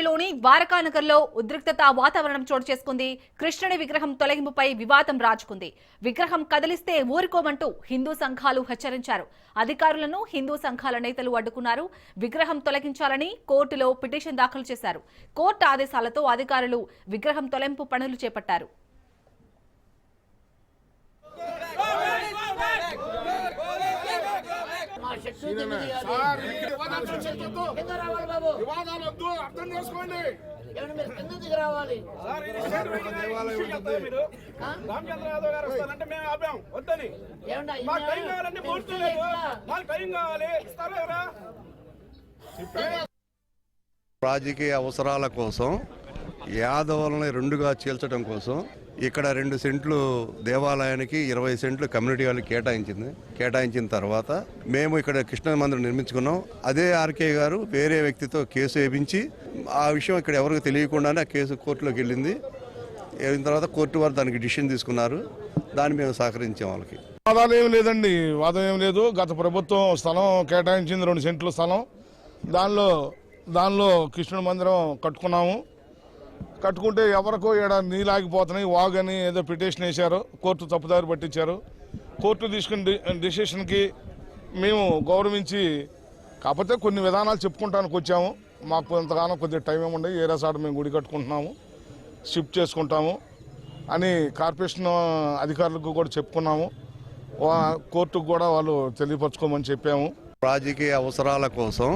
లోని ద్వారకానగర్లో ఉద్రిక్తత వాతావరణం చోటు చేసుకుంది. కృష్ణుని విగ్రహం తొలగింపుపై వివాదం రాజుకుంది. విగ్రహం కదిలిస్తే ఊరుకోమంటూ హిందూ సంఘాలు హెచ్చరించారు. అధికారులను హిందూ సంఘాల నేతలు అడ్డుకున్నారు. విగ్రహం తొలగించాలని కోర్టులో పిటిషన్ దాఖలు చేశారు. కోర్టు ఆదేశాలతో అధికారులు విగ్రహం తొలగింపు పనులు చేపట్టారు. రాజకీయ అవసరాల కోసం యాదవులను రెండుగా చీల్చడం కోసం ఇక్కడ 2 సెంట్లు దేవాలయానికి 20 సెంట్లు కమ్యూనిటీ వాళ్ళకి కేటాయించిన తర్వాత మేము ఇక్కడ కృష్ణ మందిరం నిర్మించుకున్నాం. అదే ఆర్కే గారు వేరే వ్యక్తితో కేసు వేయించి ఆ విషయం ఇక్కడ ఎవరికి తెలియకుండానే ఆ కేసు కోర్టులోకి వెళ్ళింది. వెళ్ళిన తర్వాత కోర్టు వారు దానికి డిసిషన్ తీసుకున్నారు. దాన్ని మేము సహకరించాం. వాళ్ళకి వాదాలు ఏం లేదండి, వాదం ఏం లేదు. గత ప్రభుత్వం స్థలం కేటాయించింది 2 సెంట్ల స్థలం. దానిలో కృష్ణుడి మందిరం కట్టుకుంటే ఎవరికో ఇక్కడ నీళ్ళు ఆగిపోతున్నాయి వాగని ఏదో పిటిషన్ వేశారు. కోర్టు తప్పుదారి పట్టించారు. కోర్టు తీసుకున్న డిసిషన్కి మేము గౌరవించి కాకపోతే కొన్ని విధానాలు చెప్పుకుంటానికి వచ్చాము. మాకు ఇంతగానో కొద్దిగా టైం ఏముండే ఏ రెసార్ట్ మేము గుడి కట్టుకుంటున్నాము, షిఫ్ట్ చేసుకుంటాము అని కార్పొరేషన్ అధికారులకు కూడా చెప్పుకున్నాము. కోర్టుకు కూడా వాళ్ళు తెలియపరచుకోమని చెప్పాము. రాజకీయ అవసరాల కోసం